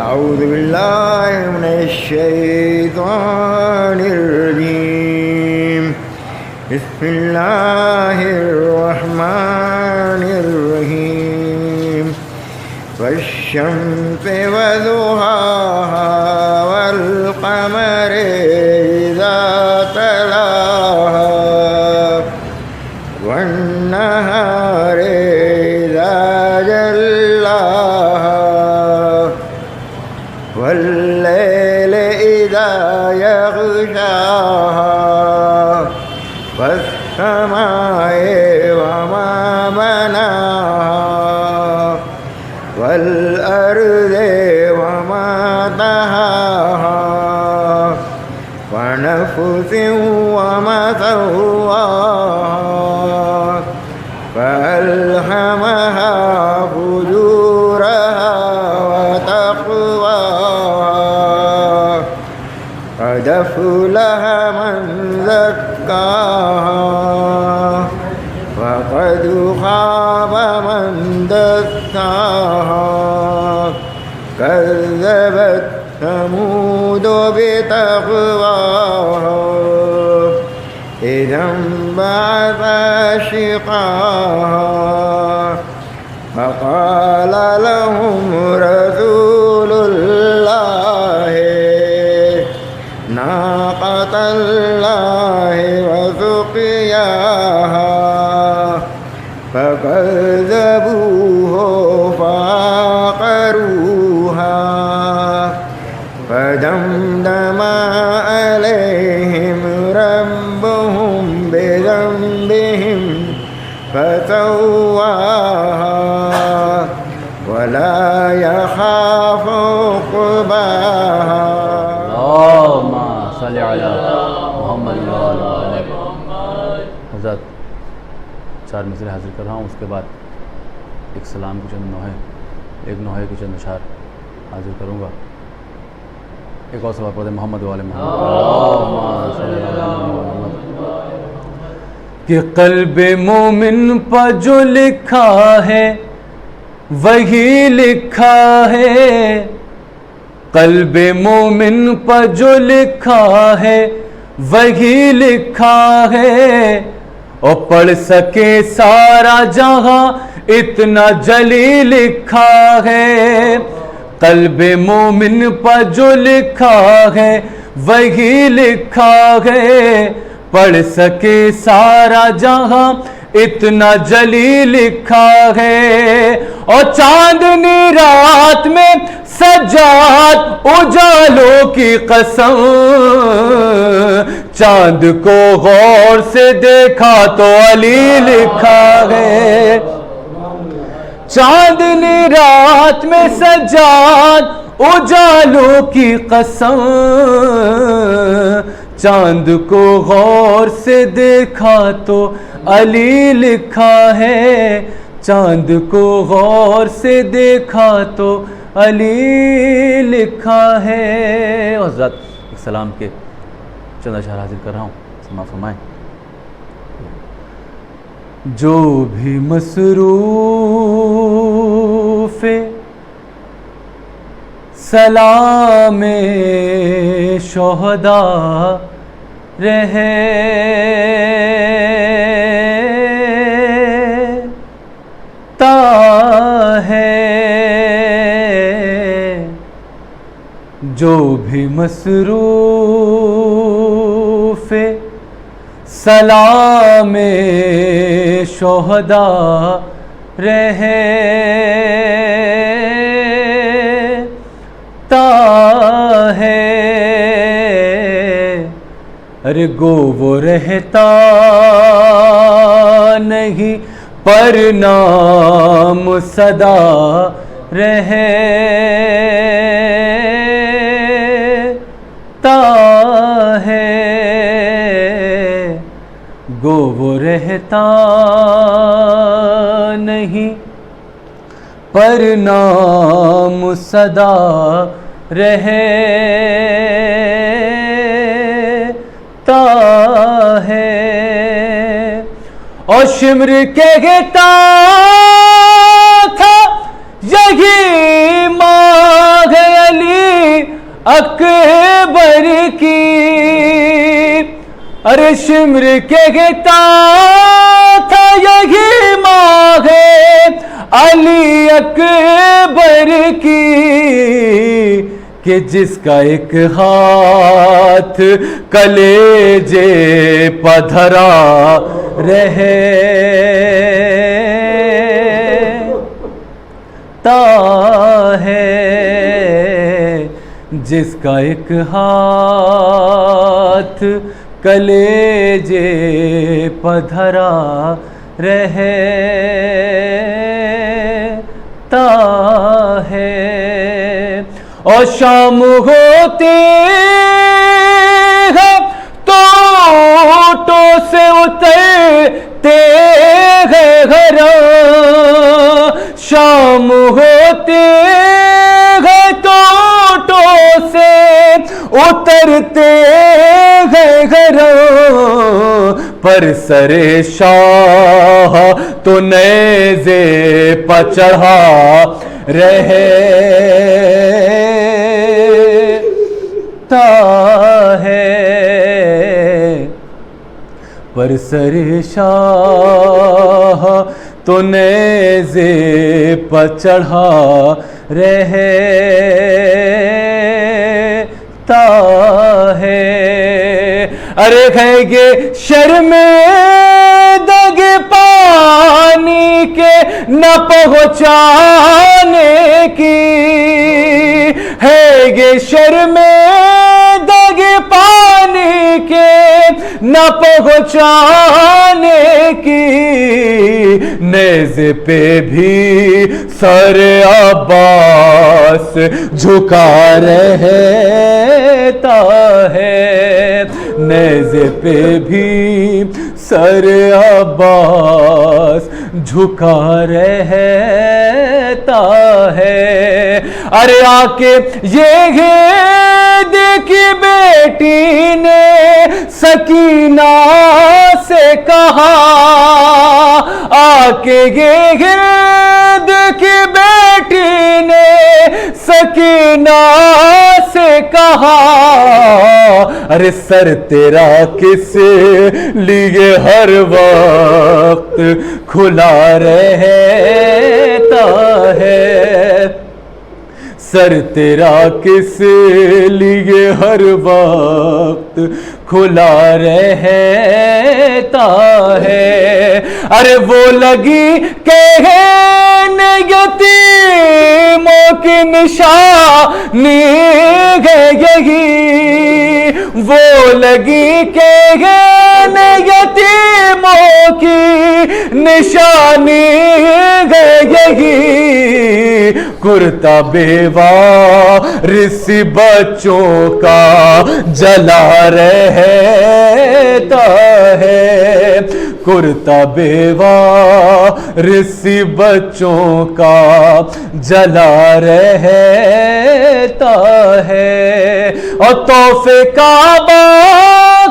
أعوذ بالله من الشيطان الرجيم بسم الله الرحمن الرحيم والشمس وضحاها والقمر إذا تلاها والنهار إذا جلاها والليل إذا يغشاها والسماء وما بناها والأرض وما طحاها ونفس وما سواها فألهمها فجورها وتقواها قد أفلح من زكاها وقد خاب من دساها كذبت ثمود بتقواها إذا انبعث أشقاها فقال لهم رسول الله ناقة الله وسقياها فكذبوه فعقروها فدمدم عليهم ربهم بذنبهم فسواها ولا يخاف عقباها. اللهم صل على محمد وعلى آل محمد. حضرت 4 مصرے حاضر کر رہا ہوں، اس کے بعد ایک سلام کے چند نوحے، ایک نوحے کے چند اشعار حاضر کروں گا. ایک اور سبق پڑھیں محمد وعلى محمد. اللهم صل على محمد. کہ قلب مومن پر جو لکھا ہے وہی لکھا ہے، قلب مومن پر جو لکھا ہے وہی لکھا ہے، اور پڑھ سکے سارا جہاں اتنا جلی لکھا ہے. قلب مومن پر جو لکھا ہے وہی لکھا ہے، پڑھ سکے سارا جہاں اتنا جلی لکھا ہے. اور چاندنی رات میں سجاد اجالوں کی قسم، چاند کو غور سے دیکھا تو علی لکھا ہے. چاندنی رات میں سجاد اجالوں کی قسم، چاند کو غور سے دیکھا تو علی لکھا ہے، چاند کو غور سے دیکھا تو علی لکھا ہے. حضرت ایک سلام کے چند اشعار حاضر کر رہا ہوں، سماع فرمائیں. جو بھی مصروف سلام شہداء رہے، تا ہے جو بھی مصروف سلام شہداء رہے، تا ہے ارے گو وہ رہتا نہیں پر نام صدا رہے، تا ہے گو وہ رہتا نہیں پر نام صدا رہے، تا ہے. اور شمر کہتا تھا یہی ماں ہے اکبر کی، ارے شمر کہتا تھا یہی ماں ہے علی اکبر کی، کہ جس کا ایک ہاتھ کلیجے پدھرا رہے تا ہے، جس کا ایک ہاتھ کلیجے پدھرا رہے تا ہے، اور شام ہوتے ہیں تو اونٹوں سے اترتے ہیں گھر، شام ہوتے ہیں تو اونٹوں سے اترتے ہیں گھر، پر سر شاہ تو نیزے پہ چڑھا رہے تا ہے، پر سر شاہ تو نیزے پہ چڑھا رہے تا ہے، ارے ہے یہ شرمندگی پانی کے نہ پہنچانے کی، ہے یہ شرمندگی پانی کے نہ پہنچانے کی، نیزے پہ بھی سر عباس جھکا رہتا ہے، نیزے پہ بھی سر عباس جھکا رہتا ہے، ارے آ کے یہ دیکھی بیٹی نے سکینہ سے کہا، آ کے یہ دیکھی بیٹی نے سکینہ سے کہا، ارے سر تیرا کس لیے ہر وقت کھلا رہتا ہے، سر تیرا کس لیے ہر وقت کھلا رہتا ہے، ارے وہ لگی کہنے یتیموں کی نشانی ہے یہی، وہ لگی کہنے یتیموں کی نشانی ہے یہی، کرتا بیوارث بچوں کا جلا رہتا ہے، کرتا بیوارث بچوں کا جلا رہتا ہے، اور تحفے کعبہ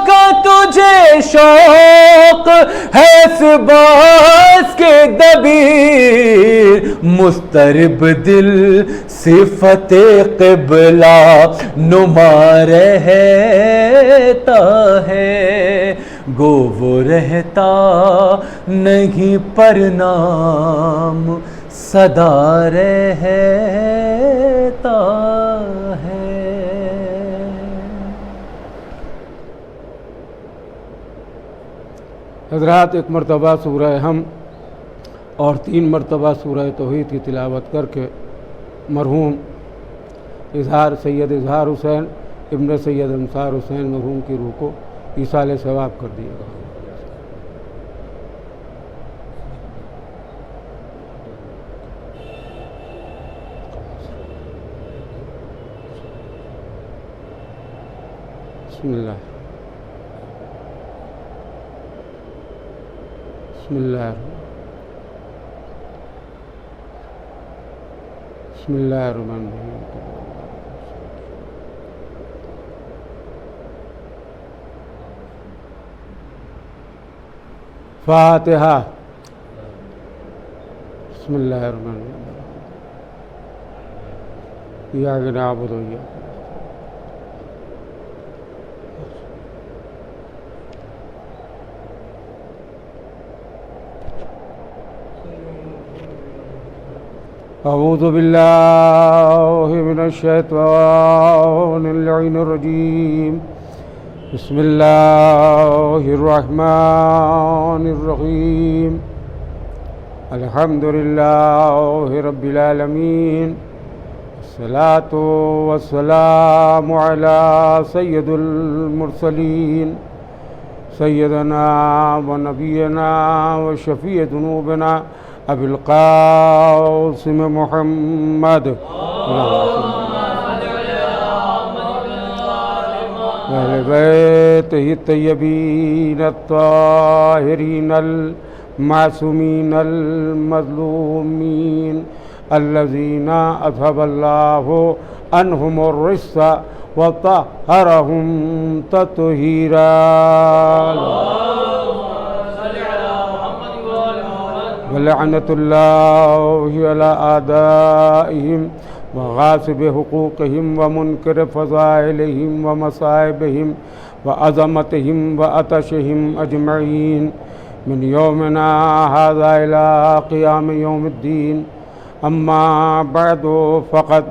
کا تجھے شوق ہے اس باس کے دبیر، مضطرب دل صفت قبلہ نما رہتا ہے، گو وہ رہتا نہیں پر نام صدا رہتا ہے۔ حضرات ایک مرتبہ سورہ ہم اور 3 مرتبہ سورہ توحید کی تلاوت کر کے مرحوم سید اظہار حسین ابن سید انصار حسین مرحوم کی روح کو ایصال ثواب کر دیا گا۔ بسم اللہ بسم اللہ بسم اللہ الرحمن الرحیم۔ فاتحہ۔ بسم اللہ الرحمن الرحیم۔ ایاک نعبد و ایاک نستعین۔ أعوذ بالله من الشيطان اللعين الرجيم بسم الله الرحمن الرحيم الحمد لله رب العالمين الصلاة والسلام على سيد المرسلين سيدنا ونبينا وشفيع ذنوبنا أبي القاسم محمد أهل بيته الطيبين الطاهرين المعصومين المظلومين الذين أذهب الله عنهم الرجس وطهرهم تطهيرا ولعنة الله على أعدائهم وغاصب حقوقهم ومنكر فضائلهم ومصائبهم وعظمتهم وعطشهم أجمعين من يومنا هذا إلى قيام يوم الدين أما بعد فقد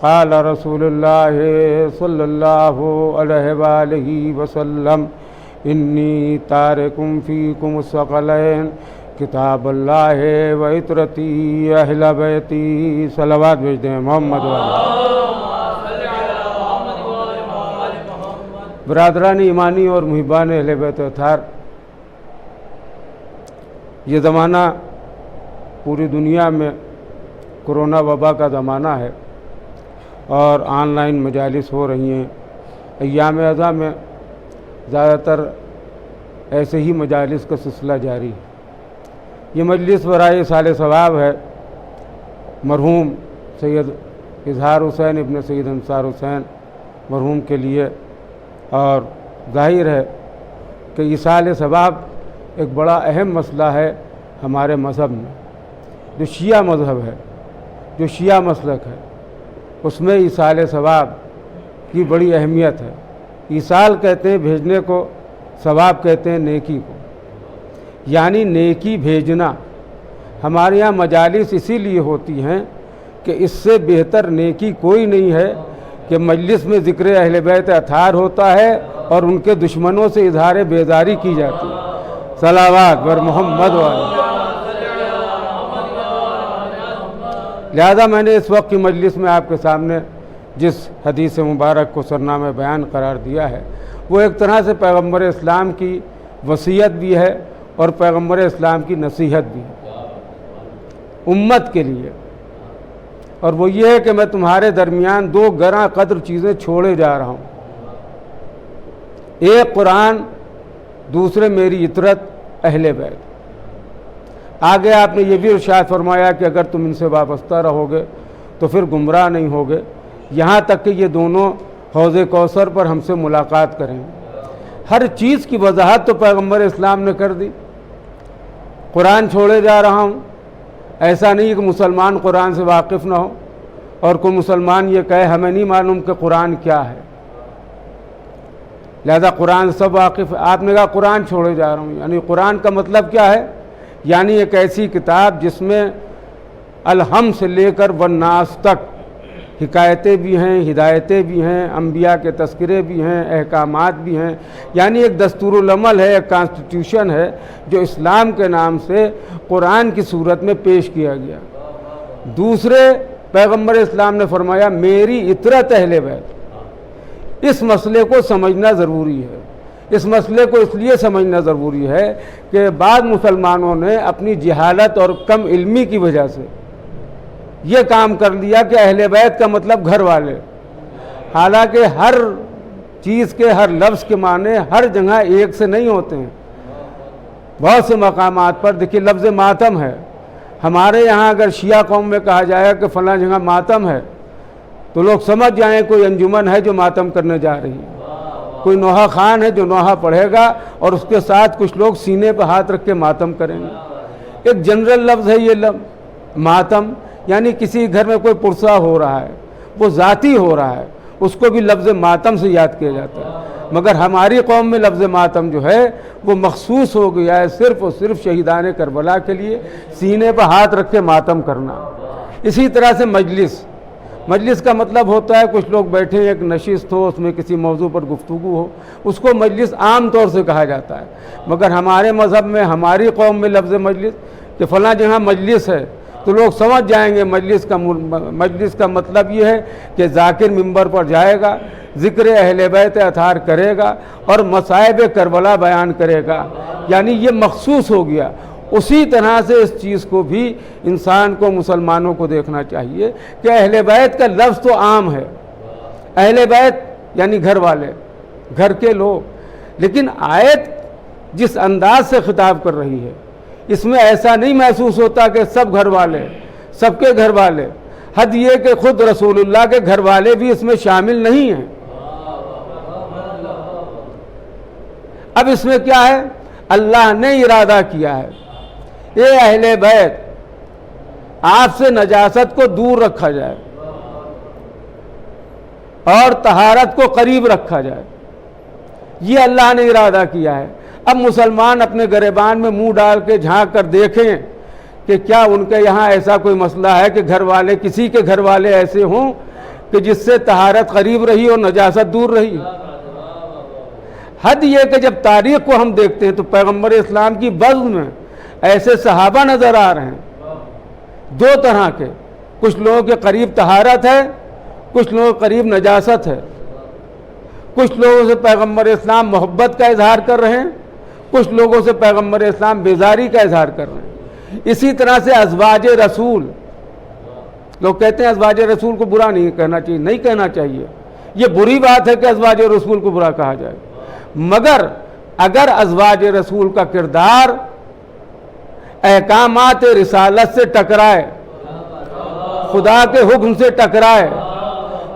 قال رسول الله صلى الله عليه وآله وسلم إني تارك فيكم الثقلين کتاب اللہ و عطرتی اہل بیتی صلوات بھیج دیں محمد برادران ایمانی اور محبان اہل بیت اطہار، یہ زمانہ پوری دنیا میں کرونا وبا کا زمانہ ہے اور آن لائن مجالس ہو رہی ہیں۔ ایام اعضاء میں زیادہ تر ایسے ہی مجالس کا سلسلہ جاری ہے۔ یہ مجلس برائے سال ثواب ہے مرحوم سید اظہار حسین ابن سید انصار حسین مرحوم کے لیے، اور ظاہر ہے کہ ایصال ثواب ایک بڑا اہم مسئلہ ہے ہمارے مذہب میں۔ جو شیعہ مذہب ہے، جو شیعہ مسلک ہے، اس میں ایصال ثواب کی بڑی اہمیت ہے۔ ایصال کہتے ہیں بھیجنے کو، ثواب کہتے ہیں نیکی کو، یعنی نیکی بھیجنا۔ ہمارے یہاں مجالس اسی لیے ہوتی ہیں کہ اس سے بہتر نیکی کوئی نہیں ہے کہ مجلس میں ذکر اہل بیت اطہار ہوتا ہے اور ان کے دشمنوں سے اظہار بیزاری کی جاتی ہے۔ صلوات بر محمد والے۔ لہذا میں نے اس وقت کی مجلس میں آپ کے سامنے جس حدیث مبارک کو سرنامہ بیان قرار دیا ہے، وہ ایک طرح سے پیغمبر اسلام کی وصیت بھی ہے اور پیغمبر اسلام کی نصیحت بھی ہے امت کے لیے، اور وہ یہ ہے کہ میں تمہارے درمیان دو گراں قدر چیزیں چھوڑے جا رہا ہوں، ایک قرآن، دوسرے میری عطرت اہل بیت۔ آگے آپ نے یہ بھی ارشاد فرمایا کہ اگر تم ان سے وابستہ رہو گے تو پھر گمراہ نہیں ہوگے، یہاں تک کہ یہ دونوں حوض کوثر پر ہم سے ملاقات کریں گے۔ ہر چیز کی وضاحت تو پیغمبر اسلام نے کر دی۔ قرآن چھوڑے جا رہا ہوں، ایسا نہیں کہ مسلمان قرآن سے واقف نہ ہو اور کوئی مسلمان یہ کہے ہمیں نہیں معلوم کہ قرآن کیا ہے، لہذا قرآن سب واقف ہے۔ آپ نے کہا قرآن چھوڑے جا رہا ہوں، یعنی قرآن کا مطلب کیا ہے؟ یعنی ایک ایسی کتاب جس میں الحم سے لے کر والناس تک حکایتیں بھی ہیں، ہدایتیں بھی ہیں، انبیاء کے تذکرے بھی ہیں، احکامات بھی ہیں، یعنی ایک دستور العمل ہے، ایک کانسٹیٹیوشن ہے جو اسلام کے نام سے قرآن کی صورت میں پیش کیا گیا۔ دوسرے پیغمبر اسلام نے فرمایا میری عطرت اہل بیت۔ اس مسئلے کو سمجھنا ضروری ہے۔ اس مسئلے کو اس لیے سمجھنا ضروری ہے کہ بعض مسلمانوں نے اپنی جہالت اور کم علمی کی وجہ سے یہ کام کر لیا کہ اہل بیت کا مطلب گھر والے، حالانکہ ہر چیز کے، ہر لفظ کے معنی ہر جگہ ایک سے نہیں ہوتے ہیں۔ بہت سے مقامات پر دیکھیے لفظ ماتم ہے، ہمارے یہاں اگر شیعہ قوم میں کہا جائے کہ فلاں جگہ ماتم ہے تو لوگ سمجھ جائیں کوئی انجمن ہے جو ماتم کرنے جا رہی ہے، کوئی نوحہ خان ہے جو نوحہ پڑھے گا اور اس کے ساتھ کچھ لوگ سینے پہ ہاتھ رکھ کے ماتم کریں گے۔ ایک جنرل لفظ ہے یہ لفظ ماتم، یعنی کسی گھر میں کوئی پرسہ ہو رہا ہے، وہ ذاتی ہو رہا ہے، اس کو بھی لفظ ماتم سے یاد کیا جاتا ہے۔ مگر ہماری قوم میں لفظ ماتم جو ہے وہ مخصوص ہو گیا ہے صرف اور صرف شہیدان کربلا کے لیے، سینے پر ہاتھ رکھ کے ماتم کرنا۔ اسی طرح سے مجلس کا مطلب ہوتا ہے کچھ لوگ بیٹھے ہیں، ایک نشست ہو، اس میں کسی موضوع پر گفتگو ہو، اس کو مجلس عام طور سے کہا جاتا ہے۔ مگر ہمارے مذہب میں، ہماری قوم میں لفظ مجلس کہ فلاں جہاں مجلس ہے تو لوگ سمجھ جائیں گے مجلس کا مطلب یہ ہے کہ ذاکر منبر پر جائے گا، ذکر اہل بیت اطہار کرے گا اور مصائب کربلا بیان کرے گا، یعنی یہ مخصوص ہو گیا۔ اسی طرح سے اس چیز کو بھی انسان کو، مسلمانوں کو دیکھنا چاہیے کہ اہل بیت کا لفظ تو عام ہے، اہل بیت یعنی گھر والے، گھر کے لوگ، لیکن آیت جس انداز سے خطاب کر رہی ہے اس میں ایسا نہیں محسوس ہوتا کہ سب گھر والے، سب کے گھر والے، حد یہ کہ خود رسول اللہ کے گھر والے بھی اس میں شامل نہیں ہیں۔ اب اس میں کیا ہے؟ اللہ نے ارادہ کیا ہے اے اہل بیت آپ سے نجاست کو دور رکھا جائے اور طہارت کو قریب رکھا جائے، یہ اللہ نے ارادہ کیا ہے۔ اب مسلمان اپنے گریبان میں منہ ڈال کے جھانک کر دیکھیں کہ کیا ان کے یہاں ایسا کوئی مسئلہ ہے کہ گھر والے، کسی کے گھر والے ایسے ہوں کہ جس سے طہارت قریب رہی اور نجاست دور رہی۔ حد یہ کہ جب تاریخ کو ہم دیکھتے ہیں تو پیغمبر اسلام کی بزم میں ایسے صحابہ نظر آ رہے ہیں دو طرح کے، کچھ لوگوں کے قریب طہارت ہے، کچھ لوگوں کے قریب نجاست ہے، کچھ لوگوں سے پیغمبر اسلام محبت کا اظہار کر رہے ہیں، کچھ لوگوں سے پیغمبر اسلام بیزاری کا اظہار کر رہے ہیں۔ اسی طرح سے ازواج رسول، لوگ کہتے ہیں ازواج رسول کو برا نہیں کہنا چاہیے، نہیں کہنا چاہیے، یہ بری بات ہے کہ ازواج رسول کو برا کہا جائے، مگر اگر ازواج رسول کا کردار احکامات رسالت سے ٹکرائے، خدا کے حکم سے ٹکرائے،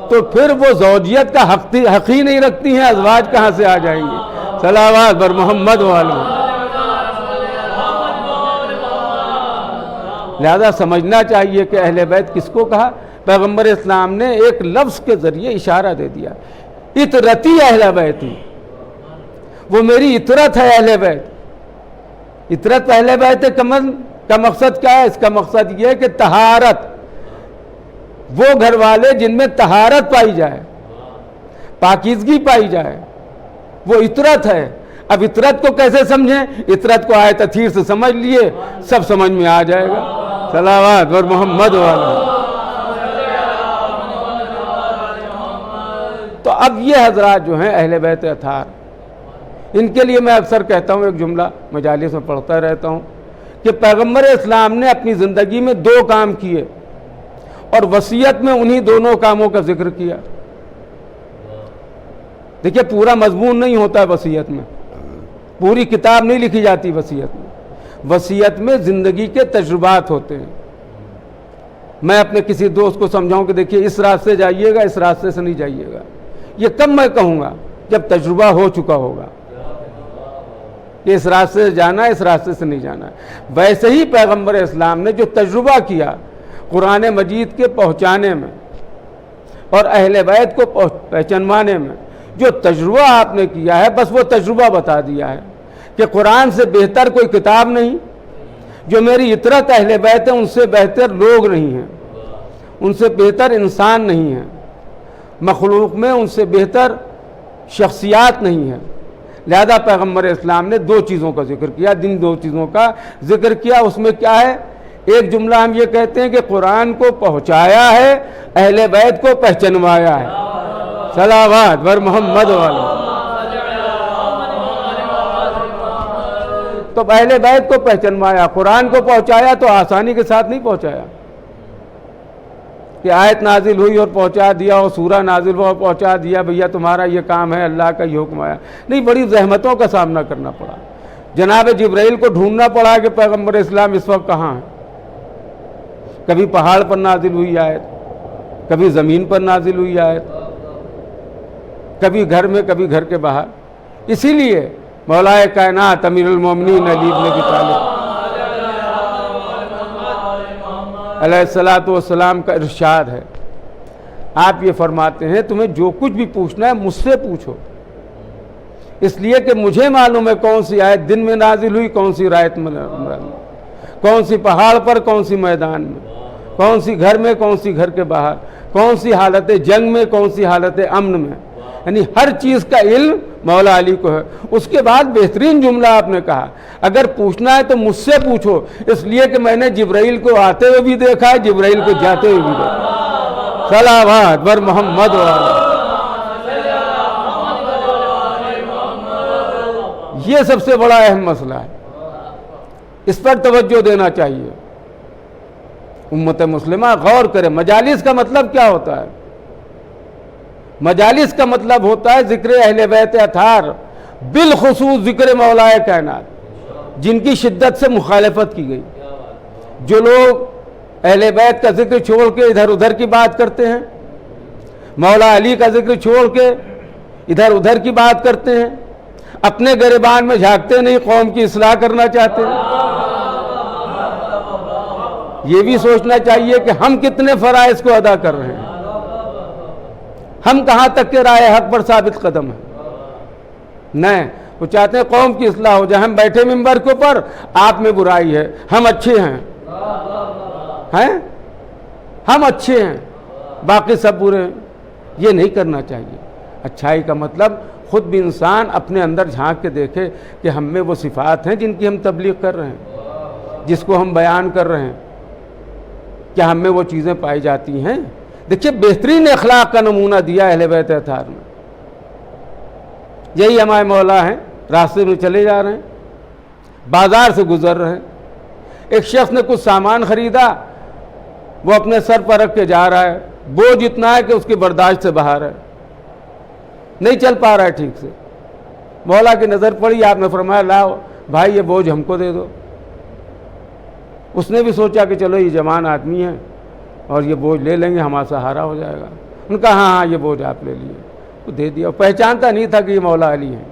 تو پھر وہ زوجیت کا حق ہی نہیں رکھتی ہیں، ازواج کہاں سے آ جائیں گے؟ صلوات بر محمد والوں۔ لہذا سمجھنا چاہیے کہ اہل بیت کس کو کہا؟ پیغمبر اسلام نے ایک لفظ کے ذریعے اشارہ دے دیا، اطرتی اہل بیت، وہ میری اطرت ہے اہل بیت۔ اطرت اہل بیت کا مقصد کیا ہے؟ اس کا مقصد یہ ہے کہ طہارت، وہ گھر والے جن میں طہارت پائی جائے، پاکیزگی پائی جائے، وہ اطرت ہے۔ اب اطرت کو کیسے سمجھیں؟ اطرت کو آیت تطہیر سے سمجھ لیے، سب سمجھ میں آ جائے گا۔ صلوات اور محمد والا۔ تو اب یہ حضرات جو ہیں اہل بیت اطہار، ان کے لیے میں اکثر کہتا ہوں، ایک جملہ مجالس میں پڑھتا رہتا ہوں کہ پیغمبر اسلام نے اپنی زندگی میں دو کام کیے اور وصیت میں انہی دونوں کاموں کا ذکر کیا۔ دیکھیے پورا مضمون نہیں ہوتا ہے وصیت میں، پوری کتاب نہیں لکھی جاتی وصیت میں، وصیت میں زندگی کے تجربات ہوتے ہیں۔ میں اپنے کسی دوست کو سمجھاؤں کہ دیکھیے اس راستے جائیے گا، اس راستے سے نہیں جائیے گا، یہ کب میں کہوں گا؟ جب تجربہ ہو چکا ہوگا کہ اس راستے سے جانا ہے، اس راستے سے نہیں جانا ہے۔ ویسے ہی پیغمبر اسلام نے جو تجربہ کیا قرآن مجید کے پہنچانے میں اور اہل بیت کو پہچانوانے میں، جو تجربہ آپ نے کیا ہے، بس وہ تجربہ بتا دیا ہے کہ قرآن سے بہتر کوئی کتاب نہیں، جو میری اطرت اہل بیت ہیں ان سے بہتر لوگ نہیں ہیں، ان سے بہتر انسان نہیں ہیں، مخلوق میں ان سے بہتر شخصیات نہیں ہیں۔ لہذا پیغمبر اسلام نے دو چیزوں کا ذکر کیا، جن دو چیزوں کا ذکر کیا اس میں کیا ہے؟ ایک جملہ ہم یہ کہتے ہیں کہ قرآن کو پہنچایا ہے، اہل بیت کو پہچنوایا ہے۔ صلوات بر محمد والوں۔ تو اہل بیت کو پہچنوایا، قرآن کو پہنچایا تو آسانی کے ساتھ نہیں پہنچایا کہ آیت نازل ہوئی اور پہنچا دیا، اور سورہ نازل ہوا اور پہنچا دیا، بھیا تمہارا یہ کام ہے، اللہ کا یہ حکم آیا۔ نہیں، بڑی زحمتوں کا سامنا کرنا پڑا، جناب جبرائیل کو ڈھونڈنا پڑا کہ پیغمبر اسلام اس وقت کہاں ہے۔ کبھی پہاڑ پر نازل ہوئی آیت، کبھی زمین پر نازل ہوئی آیت، کبھی گھر میں، کبھی گھر کے باہر۔ اسی لیے مولا کائنات امیر المومنین علی بن ابی طالب علیہ الصلوۃ والسلام کا ارشاد ہے، آپ یہ فرماتے ہیں تمہیں جو کچھ بھی پوچھنا ہے مجھ سے پوچھو، اس لیے کہ مجھے معلوم ہے کون سی آیت دن میں نازل ہوئی، کون سی رات میں، کون سی پہاڑ پر، کون سی میدان میں، کون سی گھر میں، کون سی گھر کے باہر، کون سی حالت جنگ میں، کون سی حالت امن میں، یعنی ہر چیز کا علم مولا علی کو ہے۔ اس کے بعد بہترین جملہ آپ نے کہا، اگر پوچھنا ہے تو مجھ سے پوچھو، اس لیے کہ میں نے جبرائیل کو آتے ہوئے بھی دیکھا ہے، جبرائیل کو جاتے ہوئے بھی دیکھا۔ صلوات بر محمد والا۔ یہ سب سے بڑا اہم مسئلہ ہے، اس پر توجہ دینا چاہیے۔ امت مسلمہ غور کرے، مجالس کا مطلب کیا ہوتا ہے؟ مجالس کا مطلب ہوتا ہے ذکر اہل بیت اطہار، بالخصوص ذکر مولا کائنات، جن کی شدت سے مخالفت کی گئی۔ جو لوگ اہل بیت کا ذکر چھوڑ کے ادھر ادھر کی بات کرتے ہیں، مولا علی کا ذکر چھوڑ کے ادھر ادھر کی بات کرتے ہیں، اپنے گریبان میں جھانکتے نہیں، قوم کی اصلاح کرنا چاہتے ہیں۔ یہ بھی سوچنا چاہیے کہ ہم کتنے فرائض کو ادا کر رہے ہیں، ہم کہاں تک کے رائے حق پر ثابت قدم ہیں۔ نہیں، وہ چاہتے ہیں قوم کی اصلاح ہو جائے۔ ہم بیٹھے ممبر کے اوپر، آپ میں برائی ہے، ہم اچھے ہیں، ہم اچھے ہیں، باقی سب برے ہیں۔ یہ نہیں کرنا چاہیے۔ اچھائی کا مطلب خود بھی انسان اپنے اندر جھانک کے دیکھے کہ ہم میں وہ صفات ہیں جن کی ہم تبلیغ کر رہے ہیں، جس کو ہم بیان کر رہے ہیں، کیا ہم میں وہ چیزیں پائی جاتی ہیں؟ دیکھیے بہترین اخلاق کا نمونہ دیا اہل بیت اطہار میں۔ یہی ہمارے مولا ہیں، راستے میں چلے جا رہے ہیں، بازار سے گزر رہے ہیں، ایک شخص نے کچھ سامان خریدا، وہ اپنے سر پر رکھ کے جا رہا ہے، بوجھ اتنا ہے کہ اس کی برداشت سے باہر ہے، نہیں چل پا رہا ہے ٹھیک سے۔ مولا کی نظر پڑی، آپ نے فرمایا لاؤ بھائی یہ بوجھ ہم کو دے دو۔ اس نے بھی سوچا کہ چلو یہ جوان آدمی ہے اور یہ بوجھ لے لیں گے، ہمارا سہارا ہو جائے گا۔ ان نے کہا ہاں یہ بوجھ آپ لے لیے، وہ دے دیا۔ پہچانتا نہیں تھا کہ یہ مولا علی ہیں،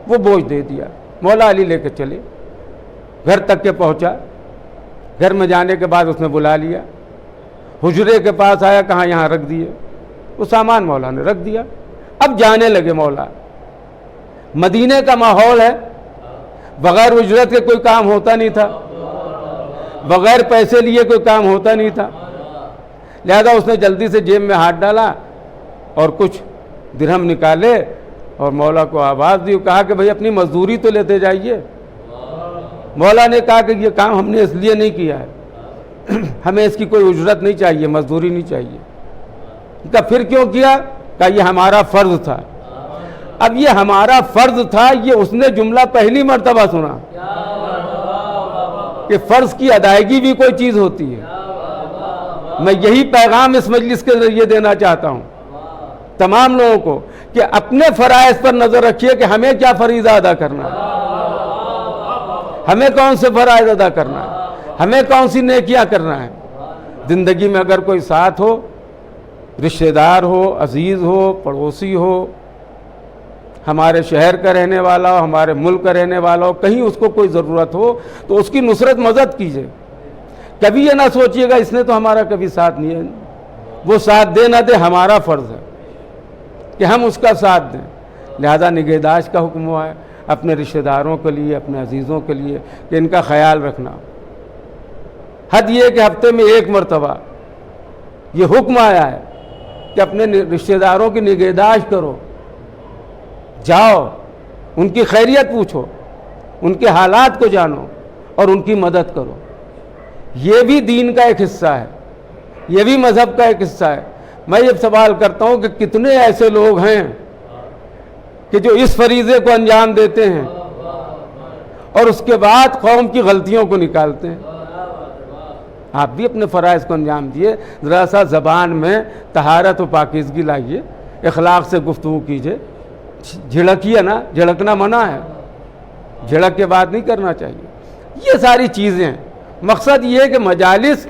وہ بوجھ دے دیا۔ مولا علی لے کے چلے، گھر تک کے پہنچا۔ گھر میں جانے کے بعد اس نے بلا لیا، حجرے کے پاس آیا، کہاں یہاں رکھ دیے، وہ سامان مولا نے رکھ دیا۔ اب جانے لگے مولا۔ مدینے کا ماحول ہے، بغیر اجرت کے کوئی کام ہوتا نہیں تھا، بغیر پیسے لیے کوئی کام ہوتا نہیں تھا، لہذا اس نے جلدی سے جیب میں ہاتھ ڈالا اور کچھ درہم نکالے اور مولا کو آواز دی، کہا کہ بھئی اپنی مزدوری تو لیتے جائیے۔ مولا نے کہا کہ یہ کام ہم نے اس لیے نہیں کیا ہے، ہمیں اس کی کوئی اجرت نہیں چاہیے، مزدوری نہیں چاہیے۔ کہا پھر کیوں کیا؟ کہا یہ ہمارا فرض تھا۔ اب یہ ہمارا فرض تھا، یہ اس نے جملہ پہلی مرتبہ سنا کہ فرض کی ادائیگی بھی کوئی چیز ہوتی ہے۔ میں یہی پیغام اس مجلس کے ذریعے دینا چاہتا ہوں تمام لوگوں کو کہ اپنے فرائض پر نظر رکھیے کہ ہمیں کیا فریضہ ادا کرنا ہے، ہمیں کون سے فرائض ادا کرنا ہے، ہمیں کون سی نیکیاں کرنا ہے۔ زندگی میں اگر کوئی ساتھ ہو، رشتہ دار ہو، عزیز ہو، پڑوسی ہو، ہمارے شہر کا رہنے والا ہو، ہمارے ملک کا رہنے والا ہو، کہیں اس کو کوئی ضرورت ہو تو اس کی نصرت مدد کیجیے۔ کبھی یہ نہ سوچیے گا اس نے تو ہمارا کبھی ساتھ نہیں ہے، وہ ساتھ دے نہ دے ہمارا فرض ہے کہ ہم اس کا ساتھ دیں۔ لہذا نگہداشت کا حکم ہوا ہے اپنے رشتہ داروں کے لیے، اپنے عزیزوں کے لیے کہ ان کا خیال رکھنا۔ حد یہ کہ ہفتے میں ایک مرتبہ یہ حکم آیا ہے کہ اپنے رشتہ داروں کی نگہداشت کرو، جاؤ ان کی خیریت پوچھو، ان کے حالات کو جانو اور ان کی مدد کرو۔ یہ بھی دین کا ایک حصہ ہے، یہ بھی مذہب کا ایک حصہ ہے۔ میں یہ سوال کرتا ہوں کہ کتنے ایسے لوگ ہیں کہ جو اس فریضے کو انجام دیتے ہیں اور اس کے بعد قوم کی غلطیوں کو نکالتے ہیں۔ آپ بھی اپنے فرائض کو انجام دیے، ذرا سا زبان میں طہارت و پاکیزگی لائیے، اخلاق سے گفتگو کیجیے۔ جھڑکیے نا، جھڑکنا منع ہے، جھڑک کے بات نہیں کرنا چاہیے۔ یہ ساری چیزیں ہیں۔ مقصد یہ ہے کہ مجالس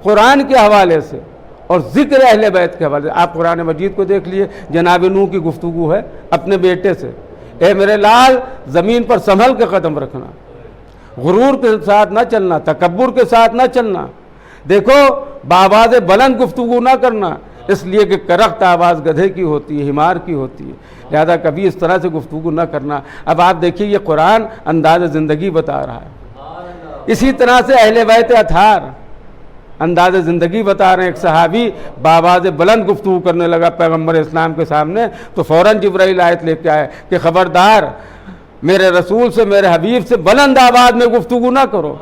قرآن کے حوالے سے اور ذکر اہل بیت کے حوالے سے، آپ قرآن مجید کو دیکھ لیے، جناب نوح کی گفتگو ہے اپنے بیٹے سے، اے میرے لال زمین پر سنبھل کے قدم رکھنا، غرور کے ساتھ نہ چلنا، تکبر کے ساتھ نہ چلنا، دیکھو بآواز بلند گفتگو نہ کرنا، اس لیے کہ کرخت آواز گدھے کی ہوتی ہے، حمار کی ہوتی ہے، لہذا کبھی اس طرح سے گفتگو نہ کرنا۔ اب آپ دیکھیے یہ قرآن انداز زندگی بتا رہا ہے اسی طرح سے اہل بیت اطہار انداز زندگی بتا رہے ہیں. ایک صحابی بآواز بلند گفتگو کرنے لگا پیغمبر اسلام کے سامنے تو فوراً جبرائیل آیت لے کے آئے کہ خبردار میرے رسول سے میرے حبیب سے بلند آواز میں گفتگو نہ کرو.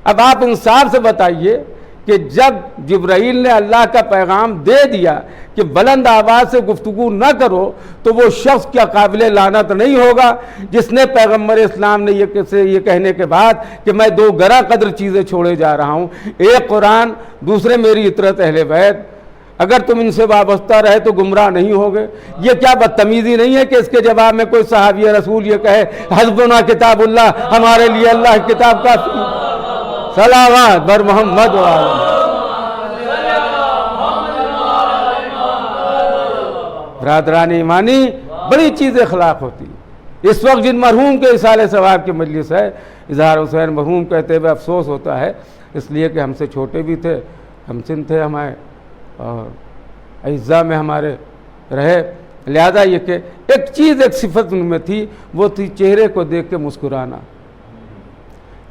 اب آپ انصاف سے بتائیے کہ جب جبرائیل نے اللہ کا پیغام دے دیا کہ بلند آواز سے گفتگو نہ کرو تو وہ شخص کیا قابل لعنت نہیں ہوگا جس نے پیغمبر اسلام نے یہ کہنے کے بعد کہ میں دو گراں قدر چیزیں چھوڑے جا رہا ہوں, ایک قرآن, دوسرے میری اطرت اہل بیت, اگر تم ان سے وابستہ رہے تو گمراہ نہیں ہوگے. یہ کیا بدتمیزی نہیں ہے کہ اس کے جواب میں کوئی صحابی رسول یہ کہے حسبنا کتاب اللہ, ہمارے لیے اللہ کی کتاب کافی. صلوات بر محمد و آل برادران ایمانی, بڑی چیز اخلاق ہوتی ہے. اس وقت جن مرحوم کے اصالہ ثواب کی مجلس ہے, اظہار حسین مرحوم کہتے ہوئے افسوس ہوتا ہے اس لیے کہ ہم سے چھوٹے بھی تھے, ہم سن تھے ہمارے اور اعزاء میں ہمارے رہے, لہذا یہ کہ ایک چیز ایک صفت ان میں تھی, وہ تھی چہرے کو دیکھ کے مسکرانا.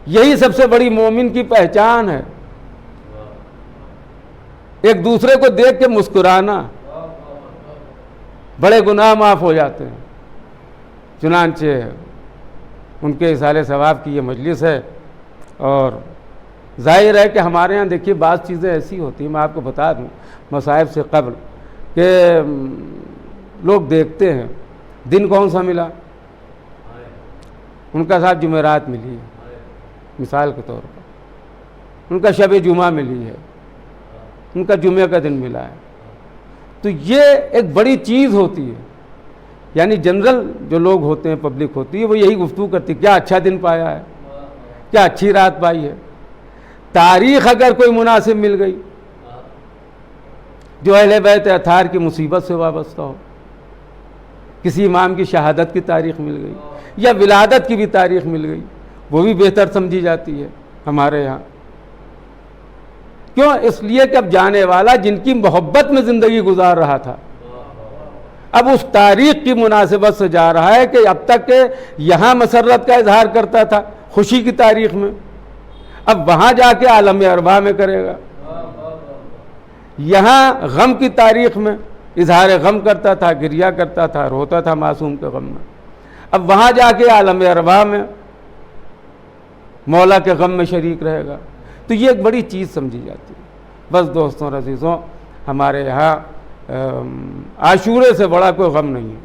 یہی سب سے بڑی مومن کی پہچان ہے, ایک دوسرے کو دیکھ کے مسکرانا. بڑے گناہ معاف ہو جاتے ہیں. چنانچہ ان کے اصالہ ثواب کی یہ مجلس ہے, اور ظاہر ہے کہ ہمارے ہاں دیکھیے بعض چیزیں ایسی ہوتی ہیں, میں آپ کو بتا دوں مصائب سے قبل, کہ لوگ دیکھتے ہیں دن کون سا ملا, ان کا صاحب جمعرات ملی ہے مثال کے طور پر, ان کا شب جمعہ ملی ہے, ان کا جمعہ کا دن ملا ہے. تو یہ ایک بڑی چیز ہوتی ہے. یعنی جنرل جو لوگ ہوتے ہیں, پبلک ہوتی ہے, وہ یہی گفتگو کرتی ہے کیا اچھا دن پایا ہے, کیا اچھی رات پائی ہے. تاریخ اگر کوئی مناسب مل گئی جو اہل بیت اطہار کی مصیبت سے وابستہ ہو, کسی امام کی شہادت کی تاریخ مل گئی یا ولادت کی بھی تاریخ مل گئی, وہ بھی بہتر سمجھی جاتی ہے ہمارے یہاں. کیوں؟ اس لیے کہ اب جانے والا جن کی محبت میں زندگی گزار رہا تھا, اب اس تاریخ کی مناسبت سے جا رہا ہے کہ اب تک کہ یہاں مسرت کا اظہار کرتا تھا خوشی کی تاریخ میں, اب وہاں جا کے عالم ارواح میں کرے گا. یہاں غم کی تاریخ میں اظہار غم کرتا تھا, گریہ کرتا تھا, روتا تھا معصوم کے غم میں, اب وہاں جا کے عالم ارواح میں مولا کے غم میں شریک رہے گا. تو یہ ایک بڑی چیز سمجھی جاتی ہے. بس دوستوں اور عزیزوں, ہمارے یہاں عاشورے سے بڑا کوئی غم نہیں ہے.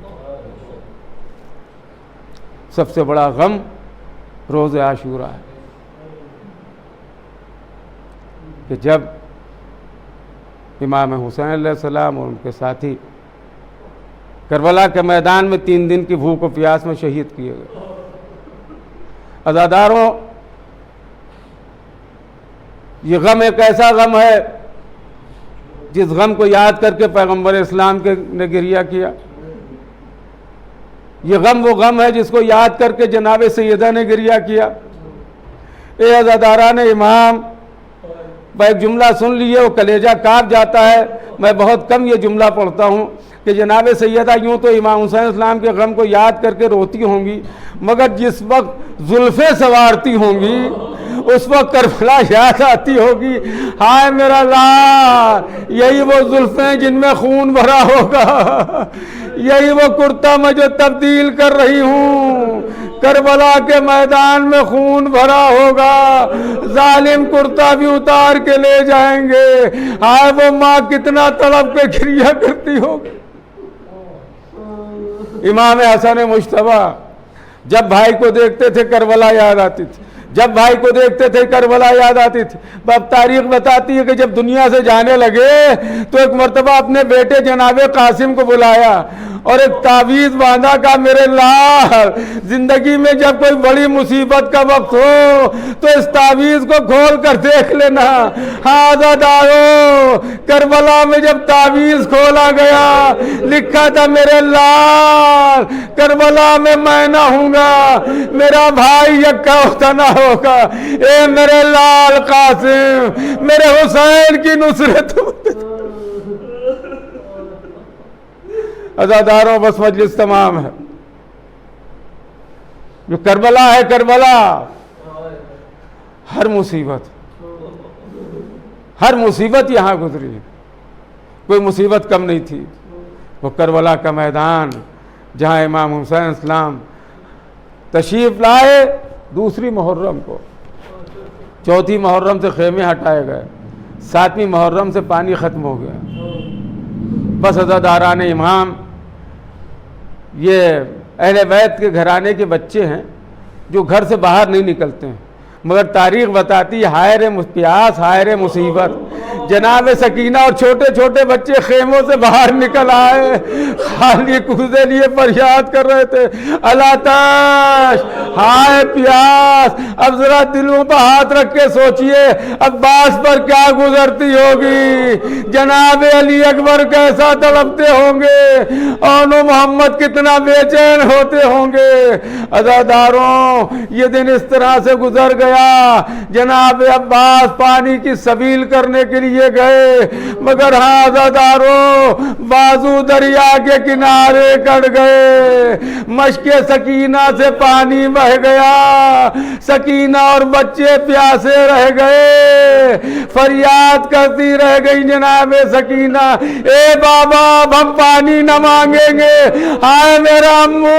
سب سے بڑا غم روز عاشورہ ہے کہ جب امام حسین علیہ السلام اور ان کے ساتھی کربلا کے میدان میں 3 دن کی بھوک و پیاس میں شہید کیے گئے. عزاداروں, یہ غم ایک ایسا غم ہے جس غم کو یاد کر کے پیغمبر اسلام نے گریہ کیا. یہ غم وہ غم ہے جس کو یاد کر کے جناب سیدہ نے گریہ کیا. اے عزاداران امام, میں ایک جملہ سن لیے وہ کلیجہ کانپ جاتا ہے. میں بہت کم یہ جملہ پڑھتا ہوں کہ جناب سیدہ یوں تو امام حسین اسلام کے غم کو یاد کر کے روتی ہوں گی, مگر جس وقت زلفیں سنوارتی ہوں گی اس وقت کربلا یاد آتی ہوگی. ہائے میرا لال, یہی وہ زلفیں جن میں خون بھرا ہوگا, یہی وہ کرتا میں جو تبدیل کر رہی ہوں, کربلا کے میدان میں خون بھرا ہوگا, ظالم کرتا بھی اتار کے لے جائیں گے. ہائے وہ ماں کتنا تڑپ کے گریہ کرتی ہوگی. امام حسن مجتبیٰ جب بھائی کو دیکھتے تھے کربلا یاد آتی تھی, جب بھائی کو دیکھتے تھے کربلا یاد آتی تھی. اب تاریخ بتاتی ہے کہ جب دنیا سے جانے لگے تو ایک مرتبہ اپنے بیٹے جناب قاسم کو بلایا اور ایک تعویذ باندھا کا میرے لال, زندگی میں جب کوئی بڑی مصیبت کا وقت ہو تو اس تعویذ کو کھول کر دیکھ لینا. ہاں عزادارو, کربلا میں جب تعویذ کھولا گیا لکھا تھا میرے لال کربلا میں نہ ہوں گا, میرا بھائی یکا ہوتا نہ ہوگا. اے میرے لال قاسم, میرے حسین کی نصرت. عزاداروں بس مجلس تمام ہے. جو کربلا ہے, کربلا ہر مصیبت یہاں گزری، کوئی مصیبت کم نہیں تھی۔ وہ کربلا کا میدان جہاں امام حسین السلام تشریف لائے 2 محرم کو، 4 محرم سے خیمے ہٹائے گئے، 7 محرم سے پانی ختم ہو گیا۔ بس عزاداران امام یہ اہل بیت کے گھرانے کے بچے ہیں جو گھر سے باہر نہیں نکلتے ہیں، مگر تاریخ بتاتی ہے ہائے رے پیاس، ہائے رے مصیبت، جناب سکینہ اور چھوٹے چھوٹے بچے خیموں سے باہر نکل آئے، خالی کوزے لیے فریاد کر رہے تھے، اللہ تاش، ہائے پیاس۔ اب ذرا دلوں پر ہاتھ رکھ کے سوچئے عباس پر کیا گزرتی ہوگی، جناب علی اکبر کیسا تڑپتے ہوں گے، اور محمد کتنا بے چین ہوتے ہوں گے۔ عزاداروں، یہ دن اس طرح سے گزر گیا، جناب عباس پانی کی سبیل کرنے کے لیے گئے، مگر ہاں عزاداروں بازو دریا کے کنارے کٹ گئے، مشک سکینہ سے پانی بہہ گیا، سکینہ اور بچے پیاسے رہ گئے، فریاد کرتی رہ گئی جناب سکینہ، اے بابا اب ہم پانی نہ مانگیں گے، ہائے میرا امو،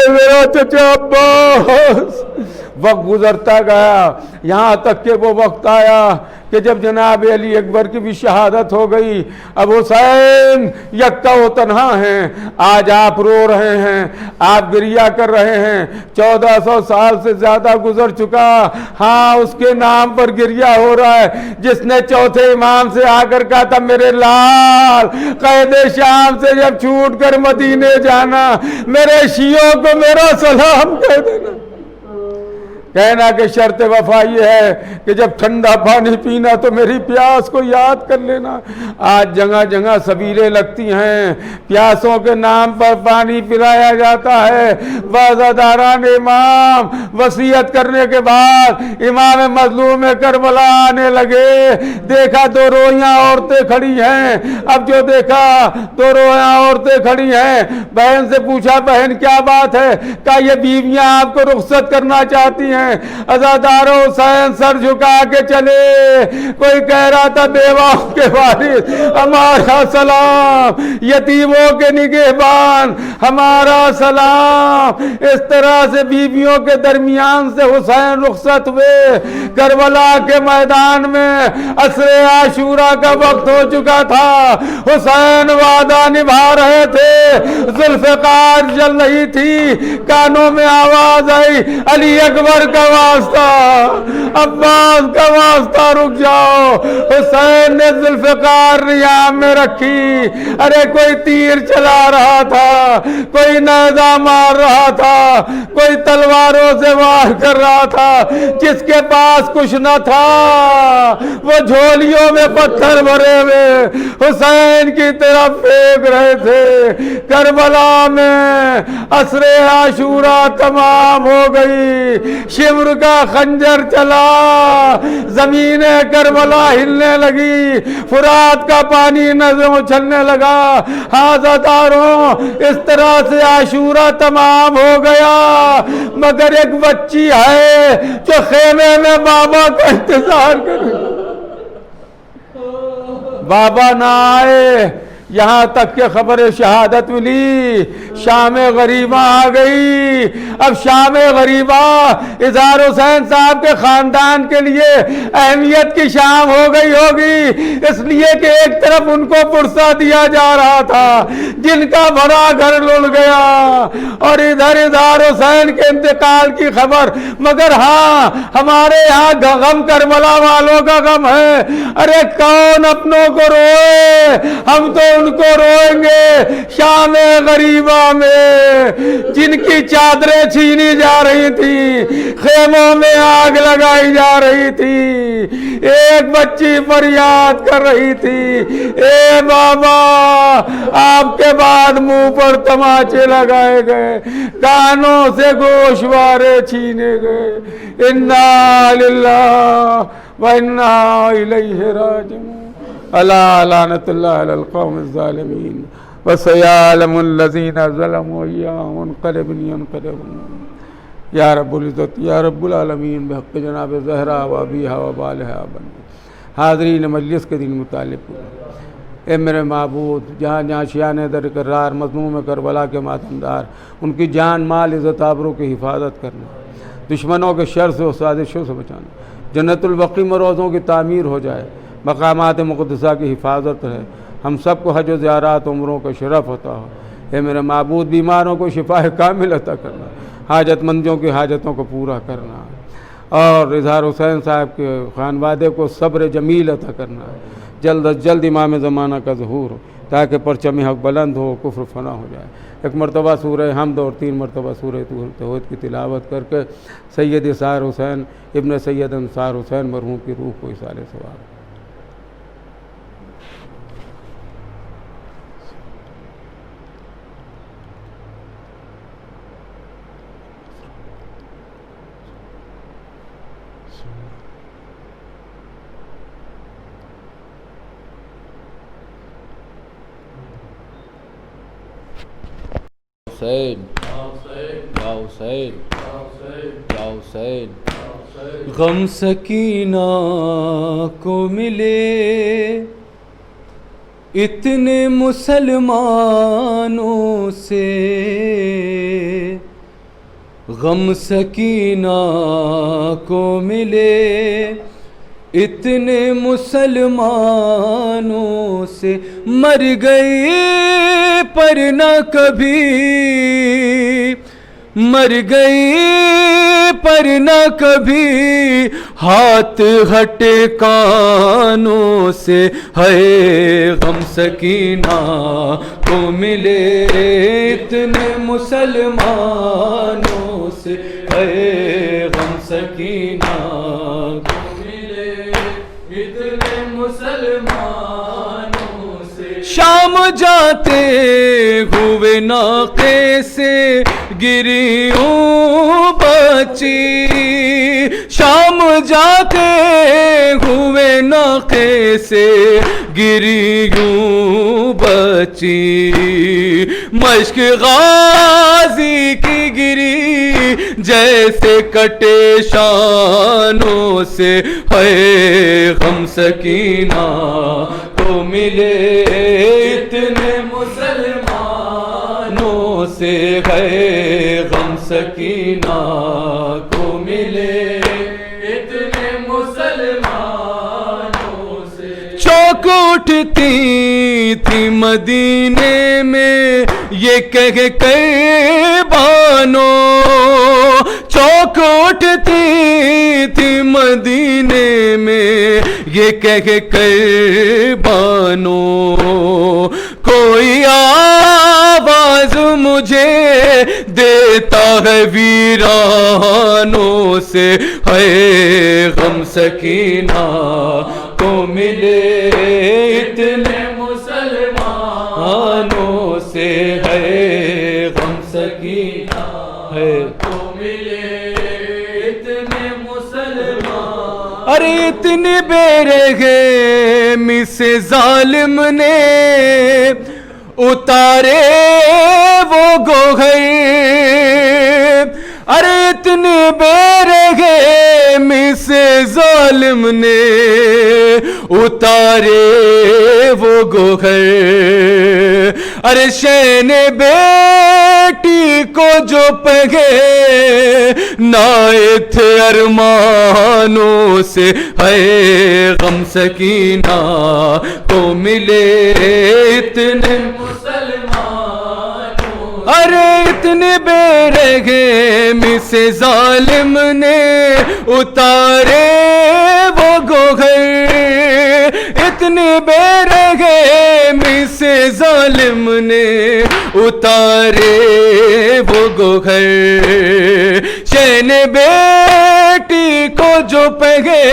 میرا چچا عباس۔ وقت گزرتا گیا، یہاں تک کہ وہ وقت آیا کہ جب جناب علی اکبر کی بھی شہادت ہو گئی۔ اب حسین یکتا و تنہا ہیں، آج آپ رو رہے ہیں، آپ گریہ کر رہے ہیں، 1400 سال سے زیادہ گزر چکا، ہاں اس کے نام پر گریہ ہو رہا ہے جس نے چوتھے امام سے آ کر کہا تھا میرے لال قید شام سے جب چھوٹ کر مدینے جانا، میرے شیعوں کو میرا سلام کہہ دینا۔ کہنا کہ شرط وفا یہ ہے کہ جب ٹھنڈا پانی پینا تو میری پیاس کو یاد کر لینا۔ آج جگہ جگہ سبیلیں لگتی ہیں، پیاسوں کے نام پر پانی پلایا جاتا ہے۔ عزاداران امام وصیت کرنے کے بعد امام مظلوم کربلا آنے لگے، دیکھا 2 رویاں عورتیں کھڑی ہیں۔ اب جو دیکھا 2 رویاں عورتیں کھڑی ہیں، بہن سے پوچھا بہن کیا بات ہے؟ کہا یہ بیویاں آپ کو رخصت کرنا چاہتی ہیں۔ عزاداروں حسین سر جھکا کے چلے، کوئی کہہ رہا تھا بیواؤں کے وارث ہمارا سلام، یتیموں کے نگہبان ہمارا سلام۔ اس طرح سے بیویوں کے درمیان سے حسین رخصت ہوئے۔ کربلا کے میدان میں عصر عاشورہ کا وقت ہو چکا تھا، حسین وعدہ نبھا رہے تھے، ذوالفقار جل رہی تھی، کانوں میں آواز آئی علی اکبر کا واسطہ، عباس کا واسطہ رک جاؤ۔ حسین نے ذوالفقار ریام میں رکھی، ارے کوئی تیر چلا رہا تھا، کوئی نیزہ مار رہا تھا، کوئی تلواروں سے وار کر رہا تھا، جس کے پاس کچھ نہ تھا وہ جھولیوں میں پتھر بھرے ہوئے حسین کی طرف پھینک رہے تھے۔ کربلا میں عصر عاشورہ تمام ہو گئی، شمر کا خنجر چلا، زمین کربلا ہلنے لگی، فرات کا پانی نظر اچھلنے لگا۔ عزاداروں اس طرح سے عاشورہ تمام ہو گیا، مگر ایک بچی ہے جو خیمے میں بابا کا انتظار کرے، بابا نہ آئے، یہاں تک کہ خبر شہادت ملی، شام غریبہ آ گئی۔ اب شام غریبہ اظہار حسین صاحب کے خاندان کے لیے اہمیت کی شام ہو گئی ہوگی، اس لیے کہ ایک طرف ان کو پرسہ دیا جا رہا تھا جن کا بڑا گھر لٹ گیا، اور ادھر اظہار حسین کے انتقال کی خبر۔ مگر ہاں ہمارے یہاں غم کربلا والوں کا غم ہے، ارے کون اپنوں کو روئے، ہم تو ان کو روئیں گے۔ شام غریبہ میں جن کی چادریں چھینی جا رہی تھی، خیموں میں آگ لگائی جا رہی تھی، ایک بچی فریاد کر رہی تھی، اے بابا آپ کے بعد منہ پر تماچے لگائے گئے، کانوں سے گوشوارے چھینے گئے، انا للہ و انا الیہ راجعون۔ الا لعنت اللہ علی القوم الظالمین وسیعلم الذین ظلموا ایہم منقلب ینقلبون۔ یا رب العزت یا رب العالمین بحق جناب زہرا و ابیہا و بالہا بن حاضرین مجلس کے دن متعلق اے میرے معبود جہاں جہاں شیعان در کرار مظلوم کربلا کے ماتمدار ان کی جان مال عزت آبروں کی حفاظت کرنا، دشمنوں کے شر سے و سازشوں سے بچانا، جنت البقیع مروضوں کی تعمیر ہو جائے، مقامات مقدسہ کی حفاظت رہے، ہم سب کو حج و زیارات عمروں کا شرف عطا ہو۔ اے میرے معبود بیماروں کو شفا کامل عطا کرنا، حاجت مندوں کی حاجتوں کو پورا کرنا، اور اظہار حسین صاحب کے خانوادے کو صبر جمیل عطا کرنا، جلد از جلد امام زمانہ کا ظہور ہو تاکہ پرچم حق بلند ہو، کفر فنا ہو جائے۔ ایک مرتبہ سورہ حمد اور 3 مرتبہ سورہ توحید کی تلاوت کر کے سید اظہار حسین ابن سید انصار حسین مرحوم کی روح کو ایصال ثواب۔ حسین یا حسین یا حسین، غم سکینہ کو ملے اتنے مسلمانوں سے، غم سکینہ کو ملے اتنے مسلمانوں سے، مر گئی پر نہ کبھی، مر گئی پر نہ کبھی ہاتھ ہٹے کانوں سے، ہے غم سکینہ کو ملے اتنے مسلمانوں سے، ہے غم سکینہ کو ملے اتنے مسلمانوں سے۔ شام جاتے ہوئے ناقے سے گری یوں بچی، شام جاتے ہوئے ناقے سے گری یوں بچی، مشک غازی کی گری جیسے کٹے شانوں سے، ہے غم سکینہ کو ملے اتنے مسلمانوں سے، ہے غم سکینہ کو ملے اتنے مسلمانوں سے۔ چوک اٹھتی تھی مدینے میں یہ کہہ کر بانو، چوک اٹھتی تھی مدینے میں یہ کہہ کر بانو، کوئی آواز مجھے دیتا ہے ویرانوں سے، ہے غم سکینہ کو ملے اتنے مسلمانوں سے، ہے غم سکینہ ہے کو ملے اتنے مسلمان۔ ارے اتنے بے رحم سے ظالم نے اتارے وہ گوہر، ارے اتنے بے رحم سے ظالم نے اتارے وہ گوہر، ارے شین بیٹی کو جو پگے نائے تھے ارمانوں سے، ہے غم سکینہ کو ملے اتنے مسلمانوں، ارے اتنے بے رحم سے ظالم نے اتارے وہ گوہر، اتنے بے رحم سے ظالم نے اتارے وہ گوہر، شین بیٹی کو جو پگے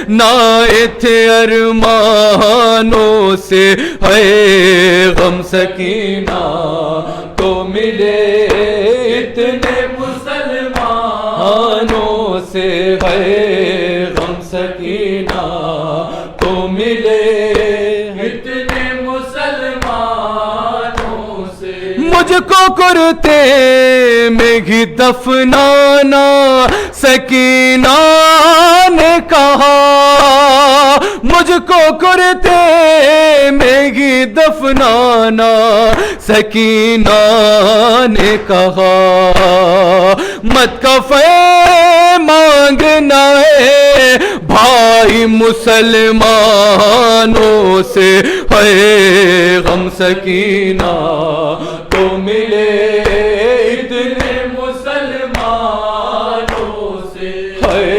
نائے تھے ارمانوں سے، ہے غم سکینہ کو ملے اتنے مسلمانوں سے، ہے غم سکینہ کو ملے اتنے مسلمانوں سے۔ مجھ کو کرتے میں ہی دفنانا سکینہ نے کہا، مجھ کو کرتے میں ہی دفنانا سکینہ نے کہا، مت کفن مانگنا ہے بھائی مسلمانوں سے، ہے غم سکینہ کو ملے اتنے مسلمانوں سے، ہے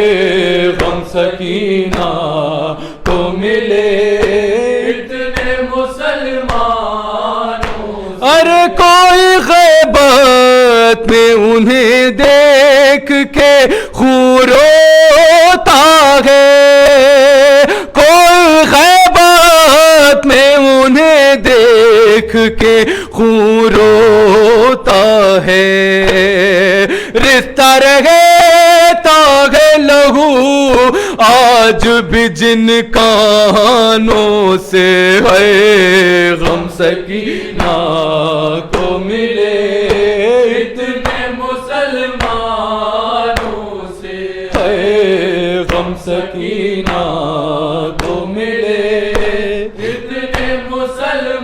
غم سکینہ کو ملے اتنے مسلمانوں سے۔ ارے کوئی غیبت میں انہیں دیکھ کے خون روتا ہے، کوئی غیبت میں انہیں دیکھ کے خون روتا ہے، رشتہ رہے تاغ لہو آج بھی جن کانوں سے، ہے غم سکینہ کو ملے اتنے مسلمانوں سے، ہے غم سکینہ کو ملے اتنے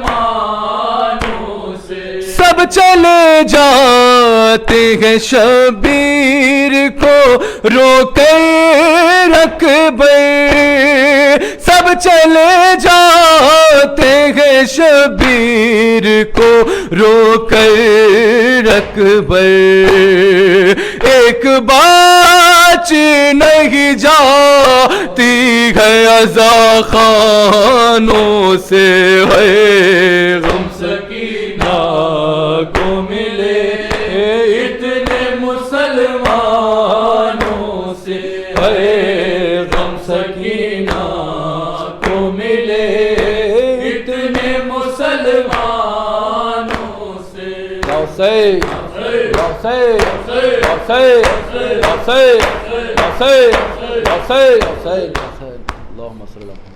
مسلمانوں سے۔ سب چلے جاتے ہیں شبیر کو رو کر اکبر، سب چلے جاتے ہیں شبیر کو رو کر اکبر، ایک بات نہیں جاتی ہے عزا خانوں سے، ہے غم سکینہ کو ملے اتنے مسلمانوں سے، ہے غم سکینہ کو ملے اتنے مسلمانوں سے۔ اللہم صلی اللہ